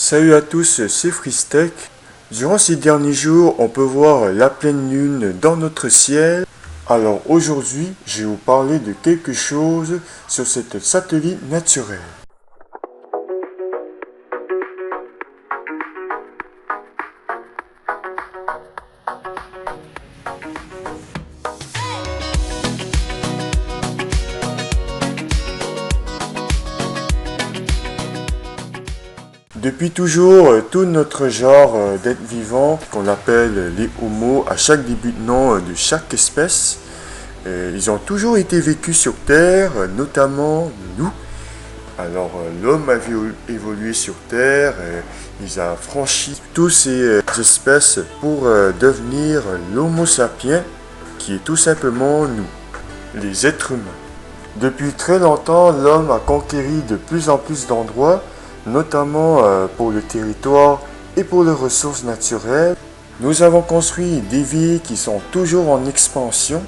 Salut à tous, c'est Freestech. Durant ces derniers jours, on peut voir la pleine lune dans notre ciel. Alors aujourd'hui, je vais vous parler de quelque chose sur cette satellite naturelle. Depuis toujours, tout notre genre d'êtres vivants, qu'on appelle les Homo, à chaque début de nom de chaque espèce, ils ont toujours été vécus sur Terre, notamment nous. Alors l'homme a évolué sur Terre, il a franchi toutes ces espèces pour devenir l'Homo sapiens, qui est tout simplement nous, les êtres humains. Depuis très longtemps, l'homme a conquéri de plus en plus d'endroits, notamment pour le territoire et pour les ressources naturelles. Nous avons construit des villes qui sont toujours en expansion.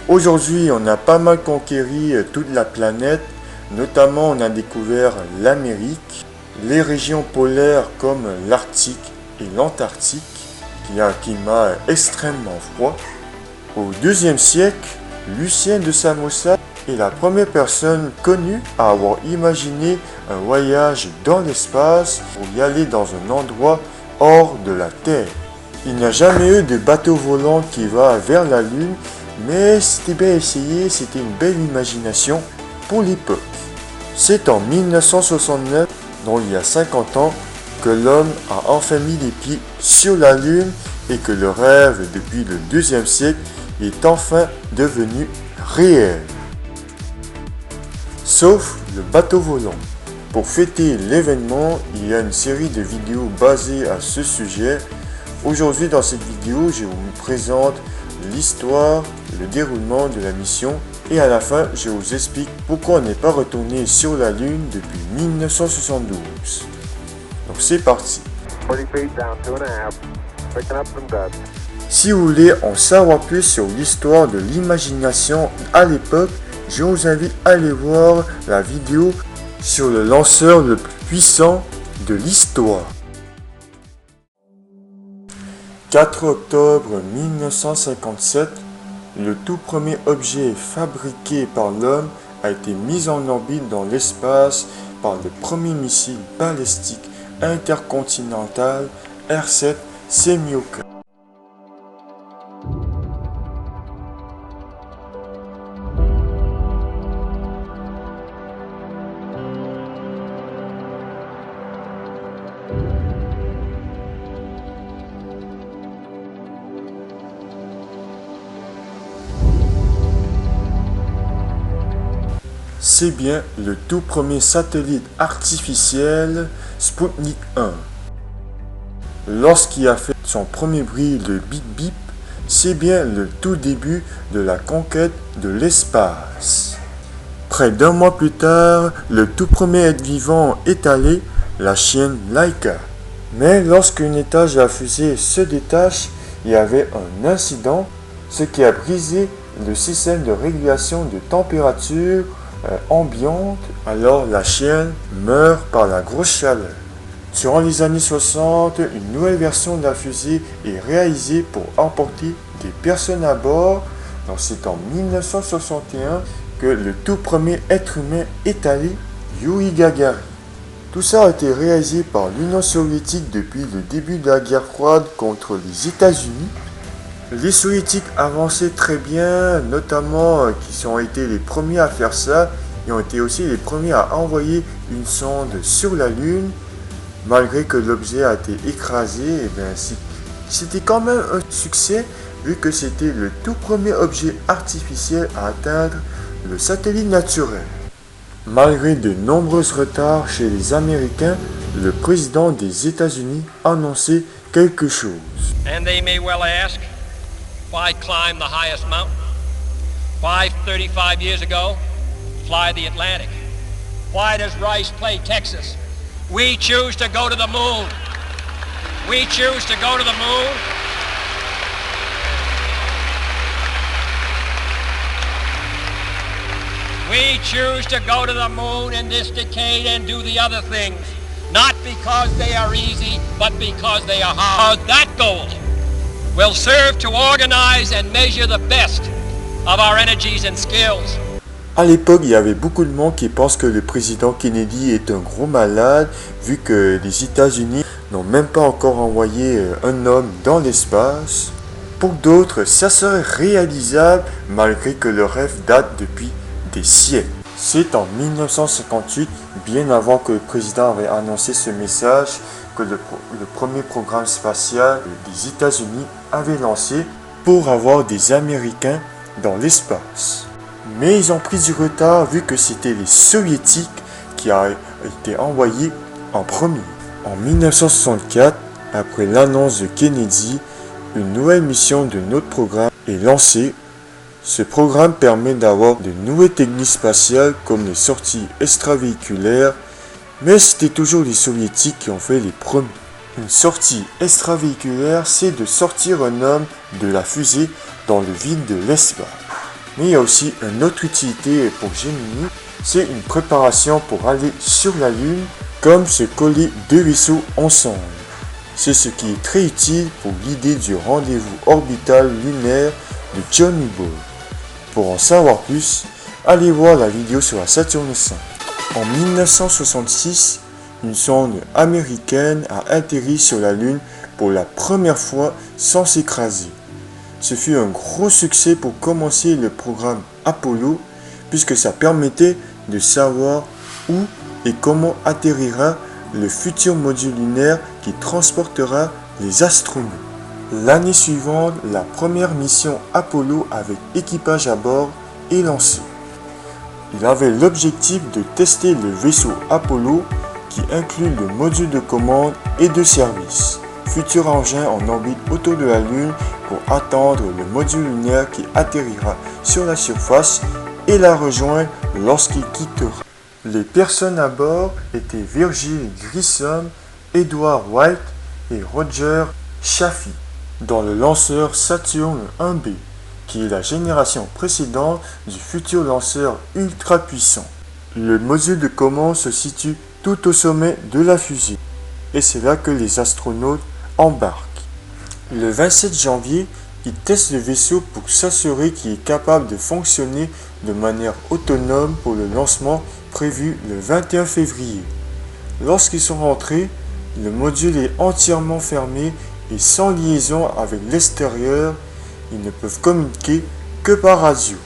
Aujourd'hui, on a pas mal conquéri toute la planète, notamment on a découvert l'Amérique, les régions polaires comme l'Arctique et l'Antarctique, qui a un climat extrêmement froid. Au IIe siècle, Lucien de Samosate est la première personne connue à avoir imaginé un voyage dans l'espace pour y aller dans un endroit hors de la Terre. Il n'y a jamais eu de bateau volant qui va vers la Lune, mais c'était bien essayé, c'était une belle imagination pour l'époque. C'est en 1969, donc il y a 50 ans, que l'homme a enfin mis les pieds sur la Lune et que le rêve depuis le IIe siècle est enfin devenu réel. Sauf le bateau volant. Pour fêter l'événement, il y a une série de vidéos basées à ce sujet. Aujourd'hui, dans cette vidéo, je vous présente l'histoire, le déroulement de la mission et à la fin, je vous explique pourquoi on n'est pas retourné sur la Lune depuis 1972. Donc c'est parti. Si vous voulez en savoir plus sur l'histoire de l'imagination à l'époque, je vous invite à aller voir la vidéo sur le lanceur le plus puissant de l'histoire. 4 octobre 1957, le tout premier objet fabriqué par l'homme a été mis en orbite dans l'espace par le premier missile balistique intercontinental R-7 Semioka. C'est bien le tout premier satellite artificiel Sputnik 1. Lorsqu'il a fait son premier bruit de bip bip, c'est bien le tout début de la conquête de l'espace. Près d'un mois plus tard, le tout premier être vivant est allé, la chienne Laika. Mais lorsqu'un étage de la fusée se détache, il y avait un incident, ce qui a brisé le système de régulation de température ambiante, alors la chienne meurt par la grosse chaleur. Durant les années 60, une nouvelle version de la fusée est réalisée pour emporter des personnes à bord. Donc c'est en 1961 que le tout premier être humain est allé, Yuri Gagarin. Tout ça a été réalisé par l'Union soviétique depuis le début de la guerre froide contre les États-Unis. Les soviétiques avançaient très bien, notamment qui ont été les premiers à faire ça. Ils ont été aussi les premiers à envoyer une sonde sur la Lune. Malgré que l'objet a été écrasé, c'était quand même un succès vu que c'était le tout premier objet artificiel à atteindre le satellite naturel. Malgré de nombreux retards chez les Américains, le président des États-Unis a annoncé quelque chose. And they may well ask, why climb the highest mountain? Why 35 years ago fly the Atlantic? Why does Rice play Texas? We choose to go to the moon. We choose to go to the moon. We choose to go to the moon in this decade and do the other things. not because they are easy, but because they are hard. That goal will serve to organize and measure the best of our energies and skills. À l'époque, il y avait beaucoup de monde qui pense que le président Kennedy est un gros malade, vu que les États-Unis n'ont même pas encore envoyé un homme dans l'espace. Pour d'autres, ça serait réalisable malgré que le rêve date depuis des siècles. C'est en 1958, bien avant que le président avait annoncé ce message, que le premier programme spatial des États-Unis avait lancé pour avoir des Américains dans l'espace. Mais ils ont pris du retard vu que c'était les Soviétiques qui avaient été envoyés en premier. En 1964, après l'annonce de Kennedy, une nouvelle mission de notre programme est lancée. Ce programme permet d'avoir de nouvelles techniques spatiales comme les sorties extravéhiculaires, mais c'était toujours les Soviétiques qui ont fait les premiers. Une sortie extravéhiculaire, c'est de sortir un homme de la fusée dans le vide de l'espace. Mais il y a aussi une autre utilité pour Gemini, c'est une préparation pour aller sur la Lune, comme se coller deux vaisseaux ensemble. C'est ce qui est très utile pour l'idée du rendez-vous orbital lunaire de Johnny Ball. Pour en savoir plus, allez voir la vidéo sur la Saturne V. En 1966, une sonde américaine a atterri sur la Lune pour la première fois sans s'écraser. Ce fut un gros succès pour commencer le programme Apollo, puisque ça permettait de savoir où et comment atterrira le futur module lunaire qui transportera les astronautes. L'année suivante, la première mission Apollo avec équipage à bord est lancée. Il avait l'objectif de tester le vaisseau Apollo qui inclut le module de commande et de service, futur engin en orbite autour de la Lune pour attendre le module lunaire qui atterrira sur la surface et la rejoindre lorsqu'il quittera. Les personnes à bord étaient Virgil Grissom, Edward White et Roger Chaffee dans le lanceur Saturn 1B, qui est la génération précédente du futur lanceur ultra puissant. Le module de commande se situe tout au sommet de la fusée et c'est là que les astronautes embarquent. Le 27 janvier, ils testent le vaisseau pour s'assurer qu'il est capable de fonctionner de manière autonome pour le lancement prévu le 21 février. Lorsqu'ils sont rentrés, le module est entièrement fermé et sans liaison avec l'extérieur, ils ne peuvent communiquer que par radio.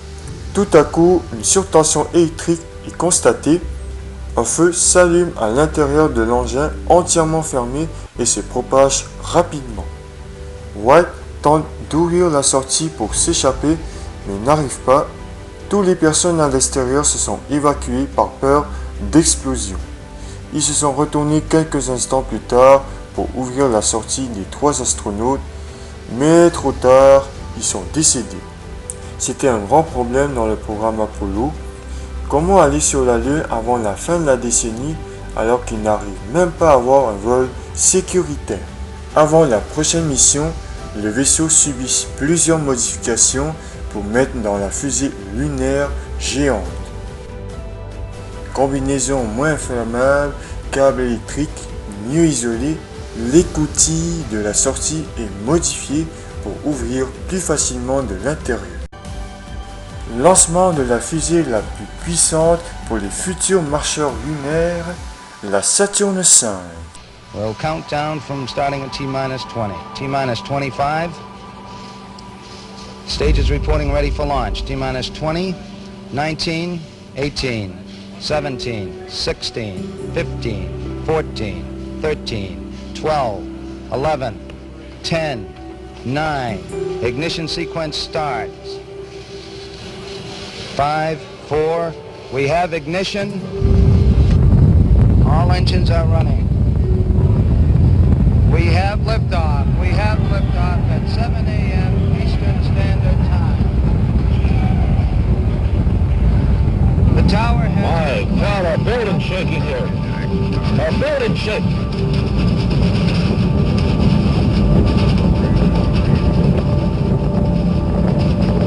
Tout à coup, une surtension électrique est constatée. Un feu s'allume à l'intérieur de l'engin entièrement fermé et se propage rapidement. White tente d'ouvrir la sortie pour s'échapper, mais n'arrive pas. Toutes les personnes à l'extérieur se sont évacuées par peur d'explosion. Ils se sont retournés quelques instants plus tard pour ouvrir la sortie des 3 astronautes, mais trop tard, ils sont décédés. C'était un grand problème dans le programme Apollo. Comment aller sur la Lune avant la fin de la décennie alors qu'ils n'arrivent même pas à avoir un vol sécuritaire? Avant la prochaine mission, le vaisseau subit plusieurs modifications pour mettre dans la fusée lunaire géante. Combinaison moins inflammable, câble électrique mieux isolé, l'écoutille de la sortie est modifiée pour ouvrir plus facilement de l'intérieur. Lancement de la fusée la plus puissante pour les futurs marcheurs lunaires, la Saturne V. We'll count down from starting at T-minus 20. T-minus 25. Stage is reporting ready for launch. T-minus 20, 19, 18, 17, 16, 15, 14, 13, 12, 11, 10, 9. Ignition sequence starts. 5, 4. We have ignition. All engines are running. We have liftoff. We have liftoff at 7 a.m. Eastern Standard Time. The tower has... My God, our building's shaking here. Our building's shaking.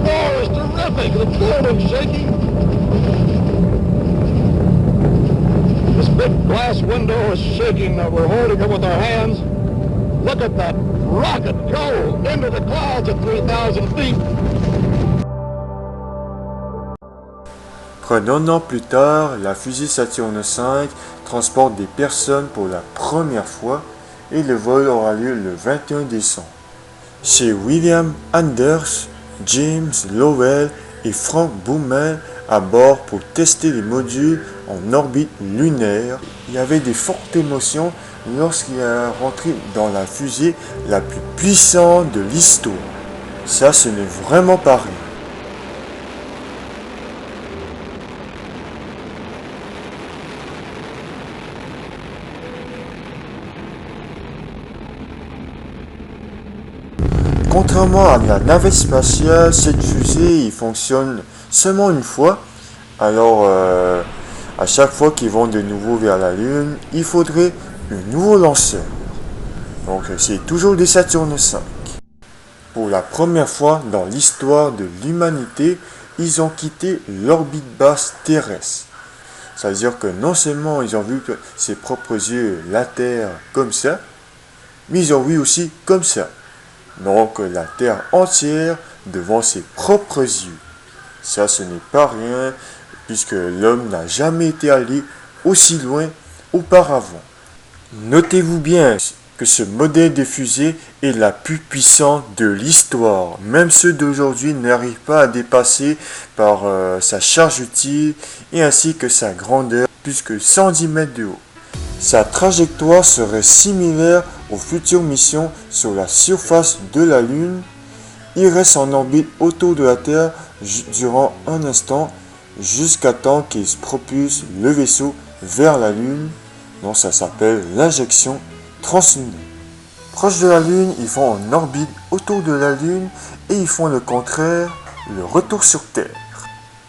Oh, it's terrific. The building's shaking. This big glass window is shaking. We're holding it with our hands. Look at that rocket go into the clouds at 3,000 feet. Près d'un an plus tard, la fusée Saturne V transporte des personnes pour la première fois et le vol aura lieu le 21 décembre. Chez William Anders, James Lowell et Frank Baumel à bord pour tester les modules en orbite lunaire, il y avait des fortes émotions lorsqu'il est rentré dans la fusée la plus puissante de l'histoire. Ça, ce n'est vraiment pas rien. Contrairement à la navette spatiale, cette fusée il fonctionne seulement une fois. Alors, à chaque fois qu'ils vont de nouveau vers la Lune, il faudrait un nouveau lanceur. Donc, c'est toujours des Saturne V. Pour la première fois dans l'histoire de l'humanité, ils ont quitté l'orbite basse terrestre. C'est-à-dire que non seulement ils ont vu ses propres yeux la Terre comme ça, mais ils ont vu aussi comme ça. Donc la Terre entière devant ses propres yeux. Ça, ce n'est pas rien, puisque l'homme n'a jamais été allé aussi loin auparavant. Notez-vous bien que ce modèle de fusée est la plus puissante de l'histoire. Même ceux d'aujourd'hui n'arrivent pas à dépasser par sa charge utile et ainsi que sa grandeur, plus que 110 mètres de haut. Sa trajectoire serait similaire aux futures missions sur la surface de la Lune. Il reste en orbite autour de la Terre durant un instant jusqu'à temps qu'il propulse le vaisseau vers la Lune. Donc ça s'appelle l'injection translunaire. Proche de la Lune, ils font en orbite autour de la Lune et ils font le contraire, le retour sur Terre.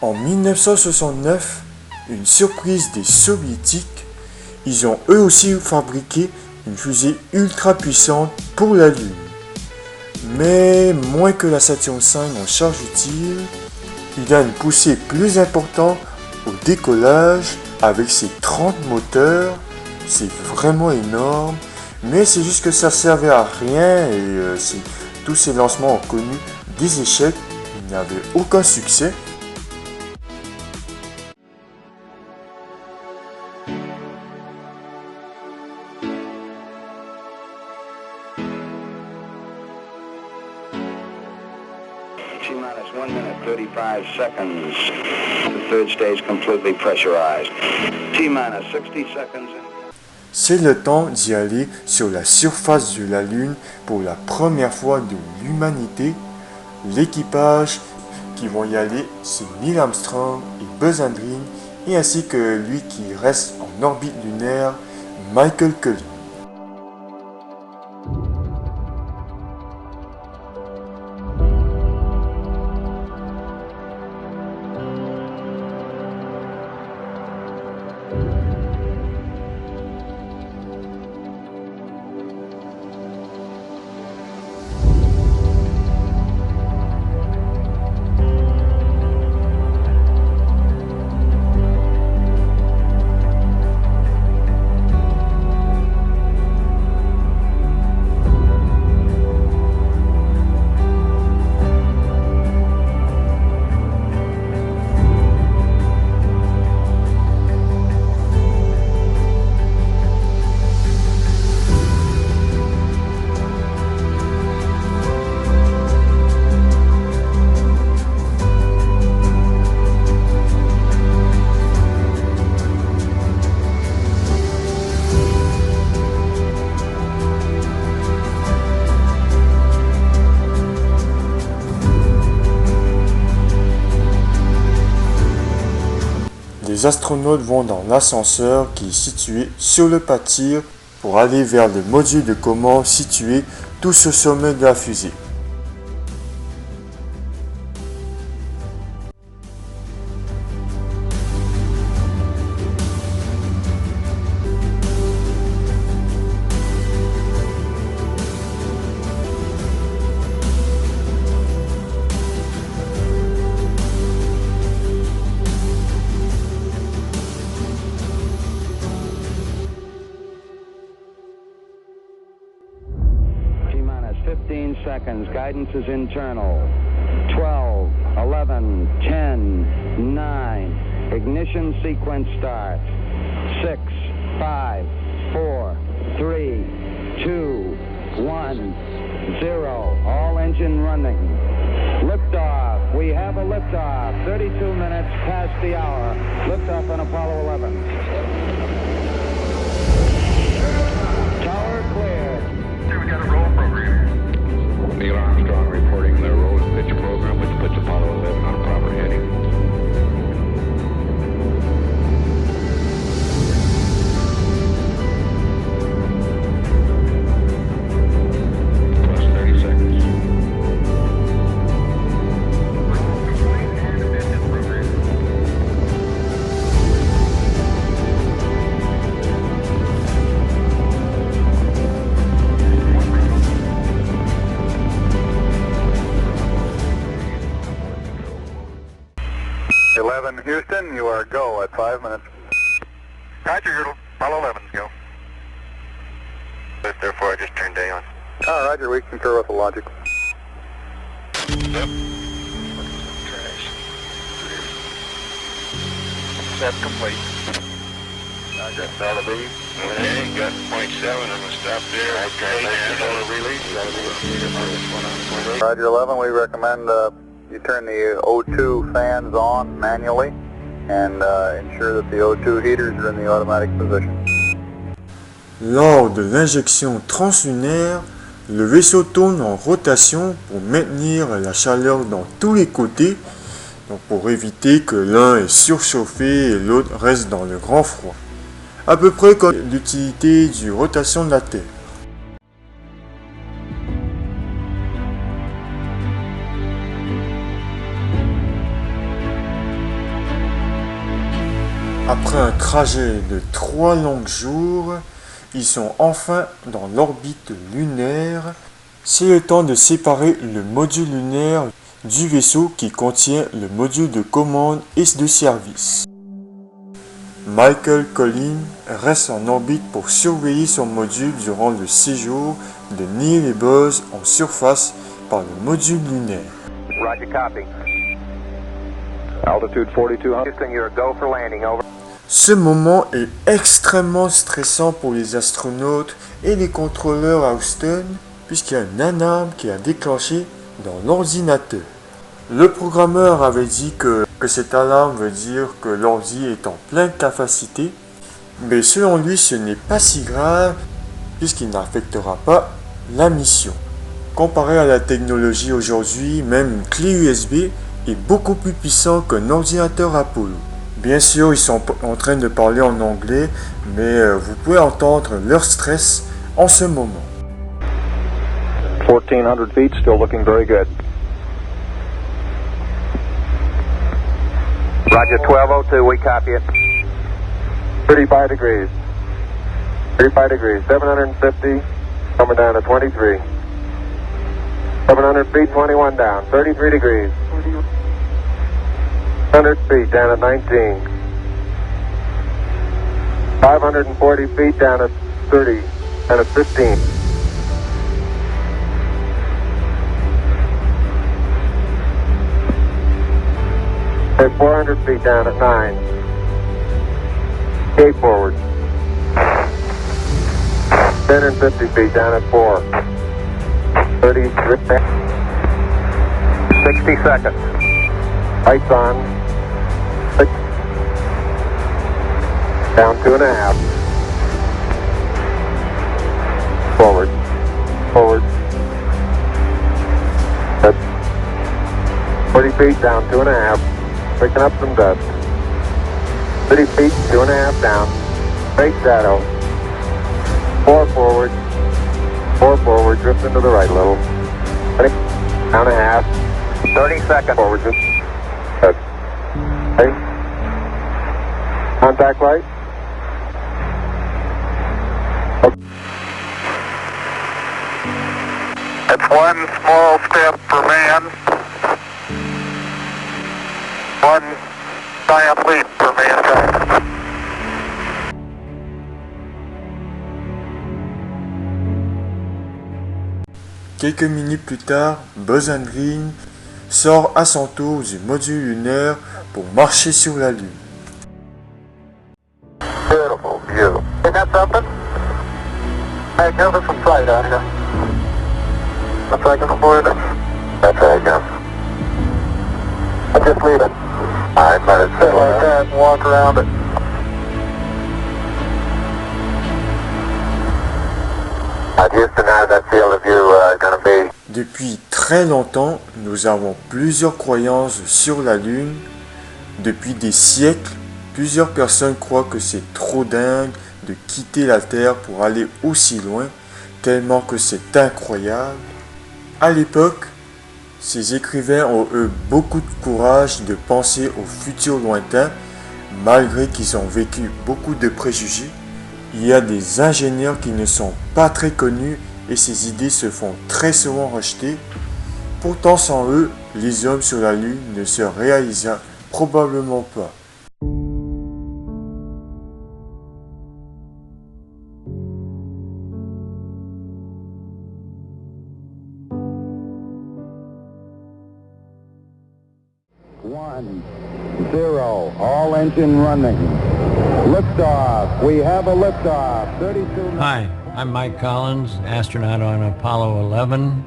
En 1969, une surprise des Soviétiques, ils ont eux aussi fabriqué une fusée ultra puissante pour la Lune. Mais moins que la Saturne V en charge utile, il a une poussée plus importante au décollage avec ses 30 moteurs. C'est vraiment énorme, mais c'est juste que ça servait à rien et tous ces lancements ont connu des échecs. Il n'y avait aucun succès. T-minus 1 minute, 35 seconds. The third stage completely pressurized. T-minus 60 seconds. C'est le temps d'y aller sur la surface de la Lune pour la première fois de l'humanité. L'équipage qui vont y aller, c'est Neil Armstrong et Buzz Aldrin, et ainsi que lui qui reste en orbite lunaire, Michael Collins. Les astronautes vont dans l'ascenseur qui est situé sur le pas de tir pour aller vers le module de commande situé tout au sommet de la fusée. 15 seconds. Guidance is internal. 12, 11, 10, 9. Ignition sequence starts. 6, 5, 4, 3, 2, 1, 0. All engine running. Liftoff. We have a liftoff. 32 minutes past the hour. Liftoff on Apollo 11. Tower clear. We got a roll program. Neil Armstrong reporting the roll and pitch program, which puts Apollo 11 on a proper heading. Plus 30 seconds. 11 Houston, you are go at 5 minutes. Roger, your Apollo 11's go. Therefore, I just turned day on. Roger, we concur with the logic. Yep. Set complete. Roger, that'll be. Okay, got .7, I'm going to stop there. Okay, release. Roger 11, we recommend you turn the O2 fans on manually and ensure that the O2 heaters are in the automatic position. Lors de l'injection translunaire, le vaisseau tourne en rotation pour maintenir la chaleur dans tous les côtés, donc pour éviter que l'un est surchauffé et l'autre reste dans le grand froid. À peu près comme l'utilité du rotation de la Terre. Après un trajet de 3 longs jours, ils sont enfin dans l'orbite lunaire. C'est le temps de séparer le module lunaire du vaisseau qui contient le module de commande et de service. Michael Collins reste en orbite pour surveiller son module durant le séjour de Neil et Buzz en surface par le module lunaire. Roger, copy. Altitude 4200. Houston, you're a go for landing, over. Ce moment est extrêmement stressant pour les astronautes et les contrôleurs à Houston puisqu'il y a une alarme qui a déclenché dans l'ordinateur. Le programmeur avait dit que cette alarme veut dire que l'ordi est en pleine capacité, mais selon lui ce n'est pas si grave puisqu'il n'affectera pas la mission. Comparé à la technologie aujourd'hui, même une clé USB est beaucoup plus puissante qu'un ordinateur Apollo. Bien sûr, ils sont en train de parler en anglais, mais vous pouvez entendre leur stress en ce moment. 1400 feet, still looking very good. Roger, 1202, we copy it. 35 degrees. 35 degrees, 750, coming down to 23. 700 feet, 21 down, 33 degrees. 100 feet down at 19. 540 feet down at 30 and at 15. At 400 feet down at 9. Gate forward. 10 and 50 feet down at 4. 30, 60 seconds. Lights on. 6. Down 2.5. Forward. Forward. That's 40 feet down 2.5. Picking up some dust. 30 feet, 2.5 down. Straight shadow. 4 forward. 4 forward. Drift into the right a little. 20. Down 1/2. 30 seconds. Forward. Just. Okay. Contact light. Okay. It's one small step for man, one giant leap for mankind. quelques minutes plus tard, Buzz Aldrin sort à son tour du module lunaire pour marcher sur la Lune. Beautiful view. You got something? Hey, give us some sight out here. A second for it. That's right, yeah. I'll just leave it. Alright, let it sit like that and walk around it. Houston, how's that field of view gonna be? Depuis très longtemps, nous avons plusieurs croyances sur la Lune. Depuis des siècles, plusieurs personnes croient que c'est trop dingue de quitter la Terre pour aller aussi loin, tellement que c'est incroyable. À l'époque, ces écrivains ont eu beaucoup de courage de penser au futur lointain, malgré qu'ils ont vécu beaucoup de préjugés. Il y a des ingénieurs qui ne sont pas très connus et ces idées se font très souvent rejeter. Pourtant, sans eux, les hommes sur la Lune ne se réaliseraient probablement pas. One, zero, all engine running. Liftoff. We have a liftoff. 32 minutes. Hi, I'm Mike Collins, astronaut on Apollo 11.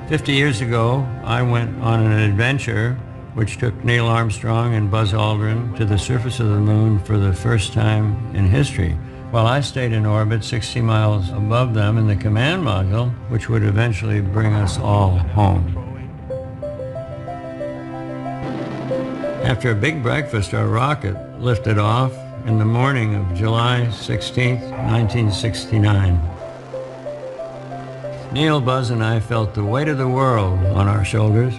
50 years ago, I went on an adventure which took Neil Armstrong and Buzz Aldrin to the surface of the moon for the first time in history, while I stayed in orbit 60 miles above them in the command module, which would eventually bring us all home. After a big breakfast, our rocket lifted off in the morning of July 16, 1969. Neil, Buzz, and I felt the weight of the world on our shoulders.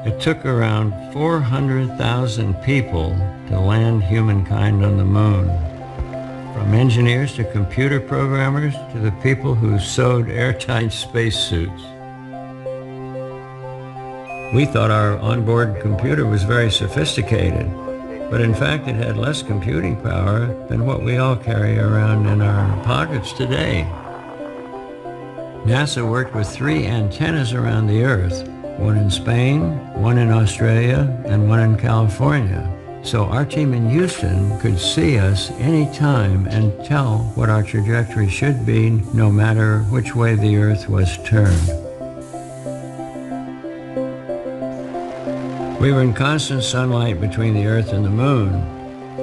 It took around 400,000 people to land humankind on the moon. From engineers to computer programmers to the people who sewed airtight spacesuits. We thought our onboard computer was very sophisticated, but in fact it had less computing power than what we all carry around in our pockets today. NASA worked with 3 antennas around the Earth, one in Spain, one in Australia, and one in California. So our team in Houston could see us anytime and tell what our trajectory should be, no matter which way the Earth was turned. We were in constant sunlight between the Earth and the Moon.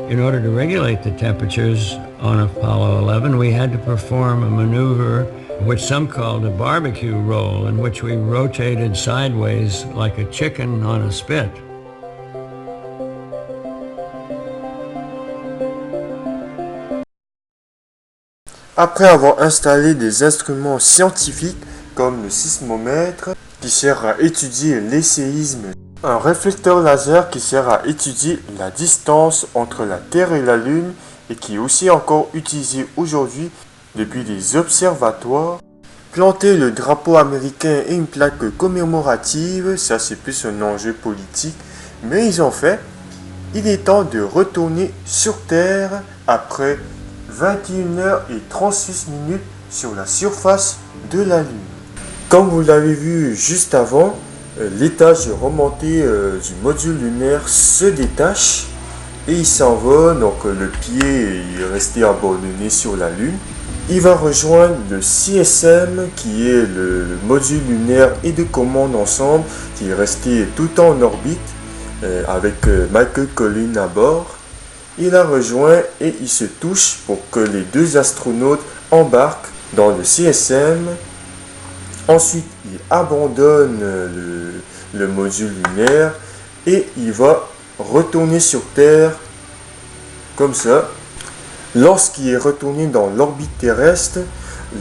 In order to regulate the temperatures on Apollo 11, we had to perform a maneuver which some called a barbecue roll, in which we rotated sideways like a chicken on a spit. Après avoir installé des instruments scientifiques comme le sismomètre qui sert à étudier les séismes, un réflecteur laser qui sert à étudier la distance entre la Terre et la Lune et qui est aussi encore utilisé aujourd'hui depuis les observatoires, planter le drapeau américain et une plaque commémorative, ça c'est plus un enjeu politique, mais ils ont fait. Il est temps de retourner sur Terre après 21h36 sur la surface de la Lune. Comme vous l'avez vu juste avant, l'étage remonté du module lunaire se détache et il s'en va, donc le pied est resté abandonné sur la Lune. Il va rejoindre le CSM qui est le module lunaire et de commande ensemble qui est resté tout en orbite avec Michael Collins à bord. Il la rejoint et il se touche pour que les deux astronautes embarquent dans le CSM. Ensuite, il abandonne le module lunaire et il va retourner sur Terre comme ça. Lorsqu'il est retourné dans l'orbite terrestre,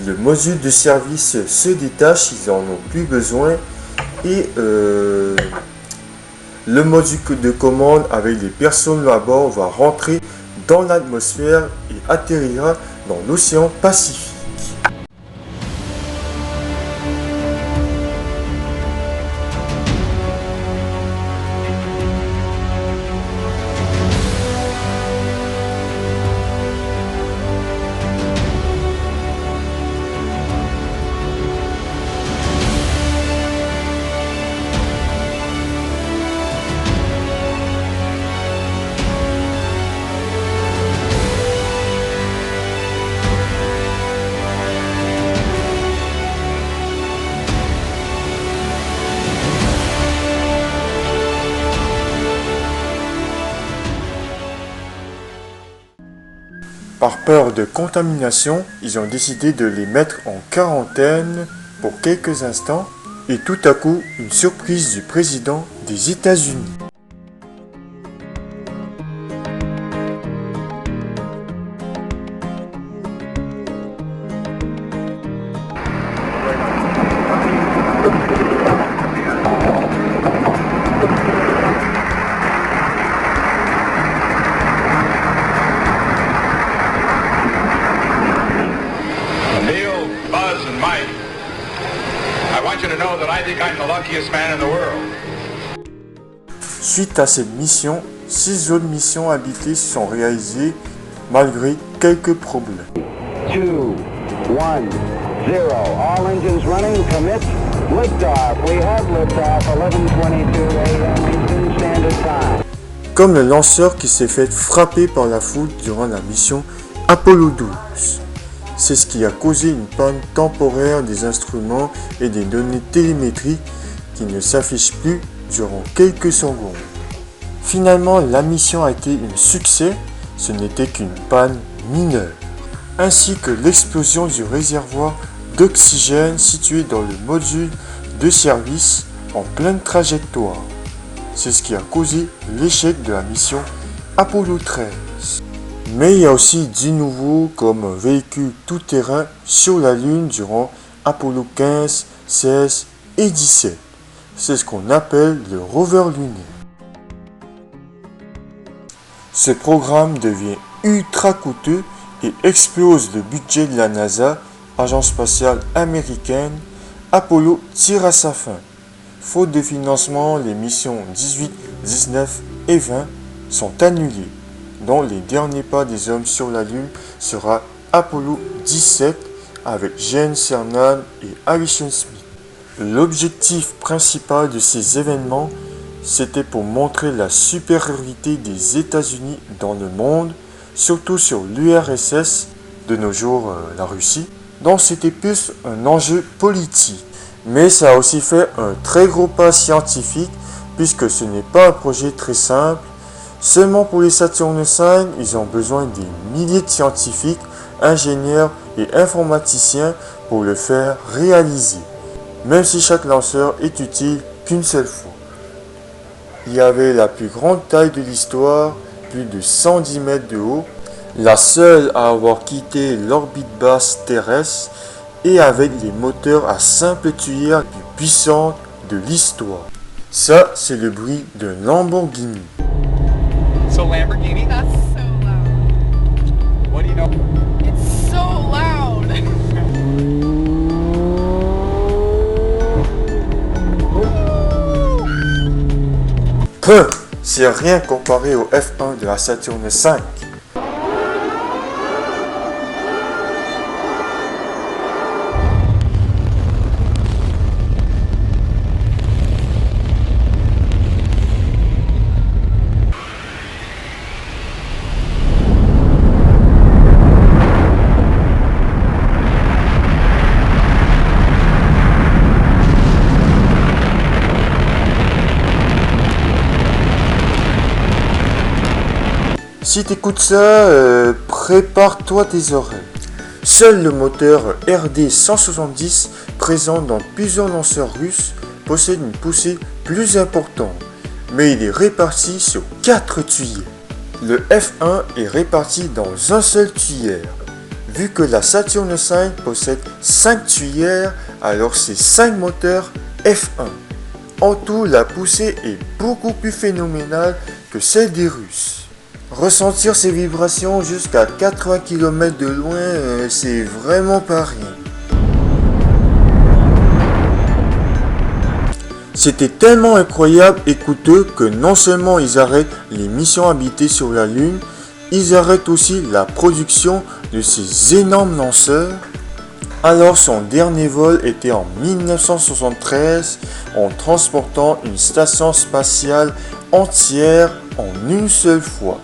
le module de service se détache, ils n'en ont plus besoin et le module de commande avec les personnes à bord va rentrer dans l'atmosphère et atterrira dans l'océan Pacifique. Par peur de contamination, ils ont décidé de les mettre en quarantaine pour quelques instants et tout à coup, une surprise du président des États-Unis. Suite à cette mission, 6 autres missions habitées sont réalisées malgré quelques problèmes. 2, 1, 0. All engines running. Commit. Liftoff. We have liftoff. 11:22 a.m. Eastern Standard Time. Comme le lanceur qui s'est fait frapper par la foudre durant la mission Apollo 12. C'est ce qui a causé une panne temporaire des instruments et des données télémétriques qui ne s'affichent plus durant quelques secondes. Finalement, la mission a été un succès, ce n'était qu'une panne mineure, ainsi que l'explosion du réservoir d'oxygène situé dans le module de service en pleine trajectoire. C'est ce qui a causé l'échec de la mission Apollo 13. Mais il y a aussi du nouveau comme un véhicule tout-terrain sur la Lune durant Apollo 15, 16 et 17. C'est ce qu'on appelle le rover lunaire. Ce programme devient ultra coûteux et explose le budget de la NASA, agence spatiale américaine. Apollo tire à sa fin. Faute de financement, les missions 18, 19 et 20 sont annulées, dont les derniers pas des hommes sur la Lune sera Apollo 17 avec Gene Cernan et Allison Smith. L'objectif principal de ces événements, c'était pour montrer la supériorité des États-Unis dans le monde, surtout sur l'URSS, de nos jours la Russie. Donc c'était plus un enjeu politique. Mais ça a aussi fait un très gros pas scientifique, puisque ce n'est pas un projet très simple. Seulement pour les Saturn V, ils ont besoin des milliers de scientifiques, ingénieurs et informaticiens pour le faire réaliser, même si chaque lanceur est utile qu'une seule fois. Il y avait la plus grande taille de l'histoire, plus de 110 mètres de haut, la seule à avoir quitté l'orbite basse terrestre et avec les moteurs à simple tuyère les plus puissantes de l'histoire. Ça, c'est le bruit d'un Lamborghini. So Lamborghini? That's so loud. What do you know? It's so loud. C'est rien comparé au F1 de la Saturn V. Si t'écoutes ça, prépare-toi tes oreilles. Seul le moteur RD-170 présent dans plusieurs lanceurs russes possède une poussée plus importante, mais il est réparti sur 4 tuyères. Le F1 est réparti dans un seul tuyère. Vu que la Saturn V possède 5 tuyères, alors c'est 5 moteurs F1. En tout, la poussée est beaucoup plus phénoménale que celle des Russes. Ressentir ces vibrations jusqu'à 80 km de loin, c'est vraiment pas rien. C'était tellement incroyable et coûteux que non seulement ils arrêtent les missions habitées sur la Lune, ils arrêtent aussi la production de ces énormes lanceurs. Alors son dernier vol était en 1973 en transportant une station spatiale entière en une seule fois.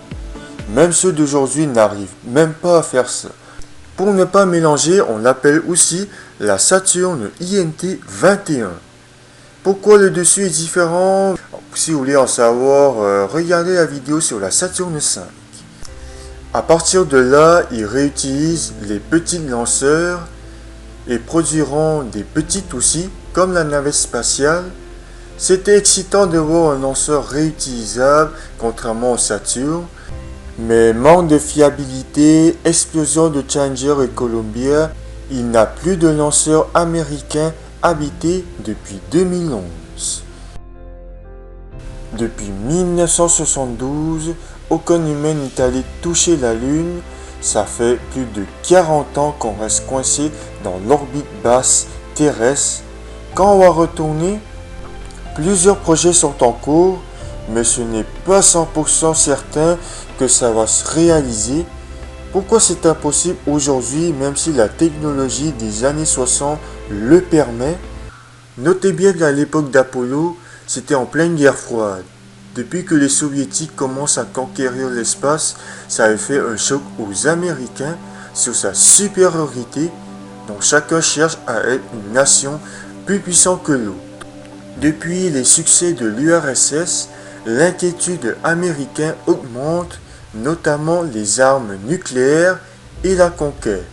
Même ceux d'aujourd'hui n'arrivent même pas à faire ça. Pour ne pas mélanger, on l'appelle aussi la Saturn INT 21. Pourquoi le dessus est différent? Si vous voulez en savoir, regardez la vidéo sur la Saturn V. À partir de là, ils réutilisent les petits lanceurs et produiront des petits aussi, comme la navette spatiale. C'était excitant de voir un lanceur réutilisable, contrairement au Saturn, mais manque de fiabilité, explosion de Challenger et Columbia, il n'a plus de lanceur américain habité depuis 2011. Depuis 1972, aucun humain n'est allé toucher la Lune. Ça fait plus de 40 ans qu'on reste coincé dans l'orbite basse terrestre. Quand on va retourner, plusieurs projets sont en cours, mais ce n'est pas 100% certain que ça va se réaliser. Pourquoi c'est impossible aujourd'hui, même si la technologie des années 60 le permet? Notez bien qu'à l'époque d'Apollo, c'était en pleine guerre froide. Depuis que les soviétiques commencent à conquérir l'espace, ça a fait un choc aux Américains sur sa supériorité, dont chacun cherche à être une nation plus puissante que l'autre. Depuis les succès de l'URSS, l'inquiétude américaine augmente, notamment les armes nucléaires et la conquête.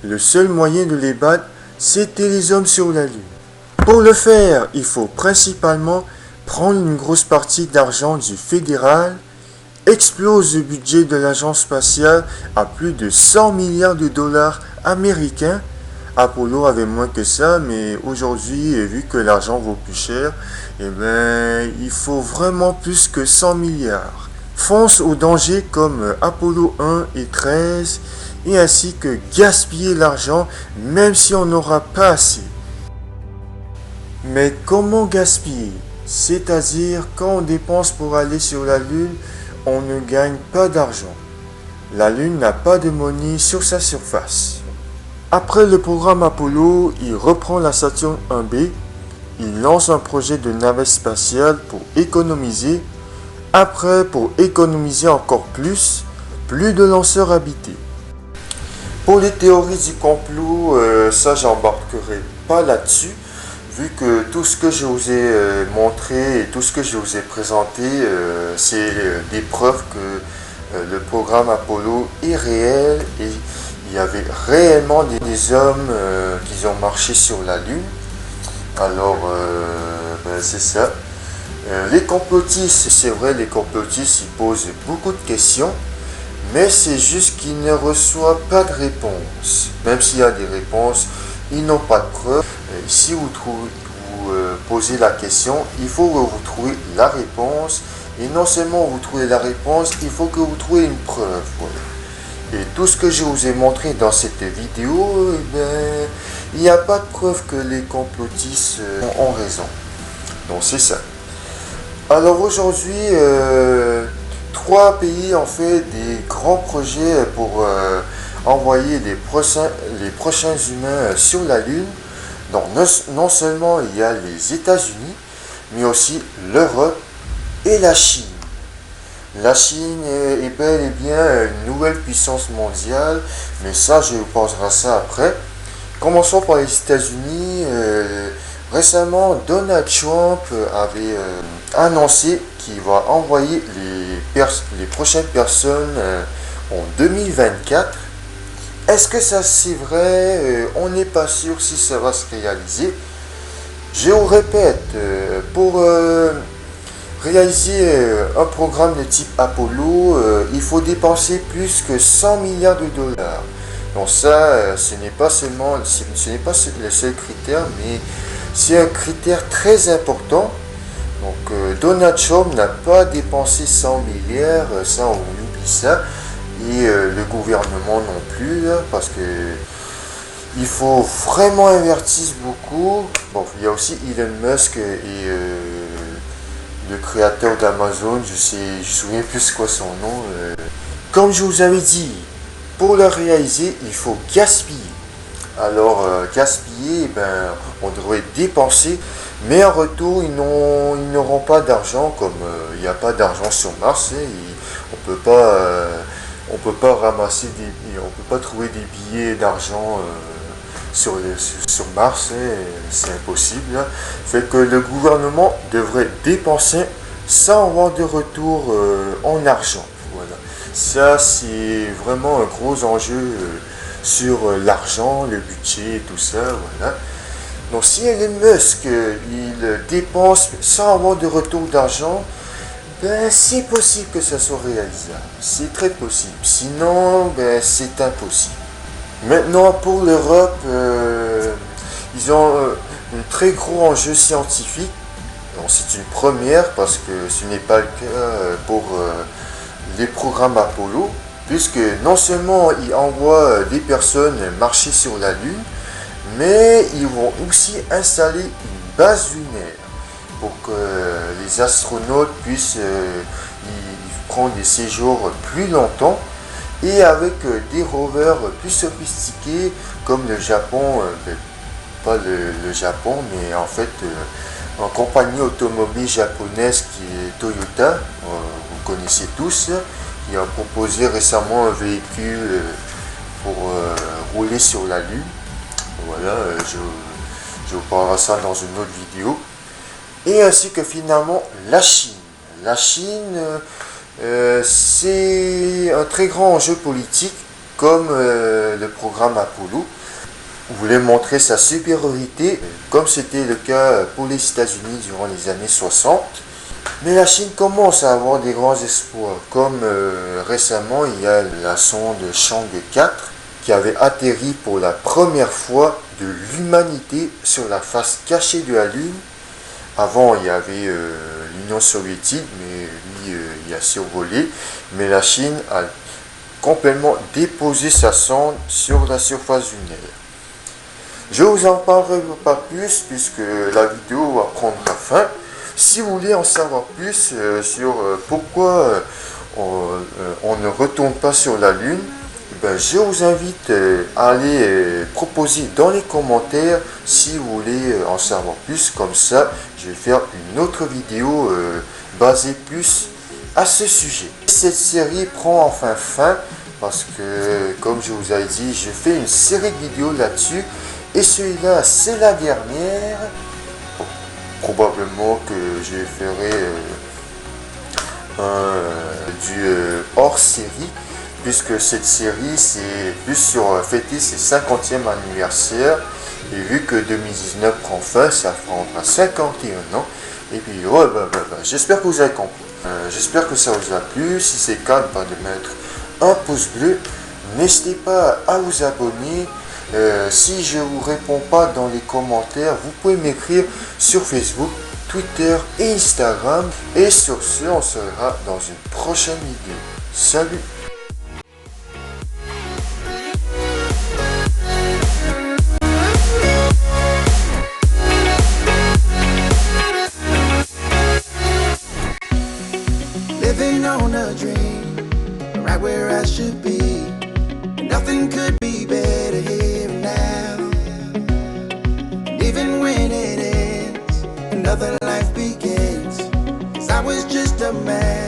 Le seul moyen de les battre, c'était les hommes sur la Lune. Pour le faire, il faut principalement prendre une grosse partie d'argent du fédéral, explose le budget de l'agence spatiale à plus de 100 milliards de dollars américains. Apollo avait moins que ça, mais aujourd'hui, vu que l'argent vaut plus cher, il faut vraiment plus que 100 milliards. Fonce aux dangers comme Apollo 1 et 13, et ainsi que gaspiller l'argent même si on n'aura pas assez. Mais comment gaspiller? C'est-à-dire, quand on dépense pour aller sur la Lune, on ne gagne pas d'argent. La Lune n'a pas de monnaie sur sa surface. Après le programme Apollo, il reprend la Saturn 1B. Il lance un projet de navette spatiale pour économiser. Après, pour économiser encore plus de lanceurs habités. Pour les théories du complot, ça j'embarquerai pas là-dessus. Vu que tout ce que je vous ai montré et tout ce que je vous ai présenté, c'est des preuves que le programme Apollo est réel et il y avait réellement des hommes qui ont marché sur la Lune. Alors, c'est ça. Les complotistes, c'est vrai, les complotistes, ils posent beaucoup de questions, mais c'est juste qu'ils ne reçoivent pas de réponse. Même s'il y a des réponses, ils n'ont pas de preuves. Si vous posez la question, il faut que vous trouviez la réponse. Et non seulement vous trouvez la réponse, il faut que vous trouviez une preuve. Voilà. Et tout ce que je vous ai montré dans cette vidéo, il n'y a pas de preuve que les complotistes ont raison. Donc c'est ça. Alors aujourd'hui, 3 pays ont fait des grands projets pour envoyer les prochains humains sur la Lune. Donc non seulement il y a les États-Unis, mais aussi l'Europe et la Chine. La Chine est bel et bien une nouvelle puissance mondiale, mais ça je vous poserai ça après. Commençons par les États-Unis. Récemment, Donald Trump avait annoncé qu'il va envoyer les prochaines personnes en 2024. Est-ce que ça c'est vrai? On n'est pas sûr si ça va se réaliser. Je vous répète, pour réaliser un programme de type Apollo, il faut dépenser plus que 100 milliards de dollars. Donc ça, ce n'est pas le seul critère, mais c'est un critère très important. Donc Donald Trump n'a pas dépensé 100 milliards, ça on oublie ça. Et le gouvernement non plus, là, parce que il faut vraiment investir beaucoup. Bon, il y a aussi Elon Musk et le créateur d'Amazon, je me souviens plus quoi son nom. Comme je vous avais dit, pour le réaliser, il faut gaspiller. Alors, gaspiller, on devrait dépenser, mais en retour, ils n'auront pas d'argent, comme il n'y a pas d'argent sur Mars. On peut pas ramasser on peut pas trouver des billets d'argent sur Mars, c'est impossible. Hein. Fait que le gouvernement devrait dépenser sans avoir de retour en argent. Voilà. Ça, c'est vraiment un gros enjeu sur l'argent, le budget et tout ça, voilà. Donc si Elon Musk, il dépense sans avoir de retour d'argent, ben, c'est possible que ça soit réalisable. C'est très possible. Sinon, ben, c'est impossible. Maintenant, pour l'Europe, ils ont un très gros enjeu scientifique. C'est une première parce que ce n'est pas le cas pour les programmes Apollo, puisque non seulement ils envoient des personnes marcher sur la Lune, mais ils vont aussi installer une base lunaire pour que les astronautes puissent y prendre des séjours plus longtemps et avec des rovers plus sophistiqués comme le Japon, pas le Japon, mais en fait en compagnie automobile japonaise qui est Toyota, vous connaissez tous, qui a proposé récemment un véhicule pour rouler sur la Lune. Voilà, je vous parlerai ça dans une autre vidéo. Et ainsi que finalement la Chine. La Chine, c'est un très grand enjeu politique comme le programme Apollo. Voulait montrer sa supériorité, comme c'était le cas pour les États-Unis durant les années 60. Mais la Chine commence à avoir des grands espoirs, comme récemment il y a la sonde Chang'e 4 qui avait atterri pour la première fois de l'humanité sur la face cachée de la Lune. Avant il y avait l'Union soviétique, mais lui il a survolé, mais la Chine a complètement déposé sa sonde sur la surface lunaire. Je vous en parlerai pas plus puisque la vidéo va prendre fin. Si vous voulez en savoir plus sur pourquoi on ne retourne pas sur la Lune, ben, je vous invite à aller proposer dans les commentaires si vous voulez en savoir plus. Comme ça, je vais faire une autre vidéo basée plus à ce sujet. Cette série prend enfin fin parce que, comme je vous ai dit, je fais une série de vidéos là-dessus. Et celui-là, c'est la dernière. Bon, probablement que je ferai du hors-série, puisque cette série, c'est plus sur fêter ses 50e anniversaire. Et vu que 2019 prend fin, ça prendra 51 ans. Et puis, ouais, j'espère que vous avez compris. J'espère que ça vous a plu. Si c'est le cas, de mettre un pouce bleu. N'hésitez pas à vous abonner. Si je ne vous réponds pas dans les commentaires, vous pouvez m'écrire sur Facebook, Twitter et Instagram. Et sur ce, on se verra dans une prochaine vidéo. Salut! Living on a dream, right where I should be. Nothing could be better here and now. And even when it ends, another life begins. 'Cause I was just a man.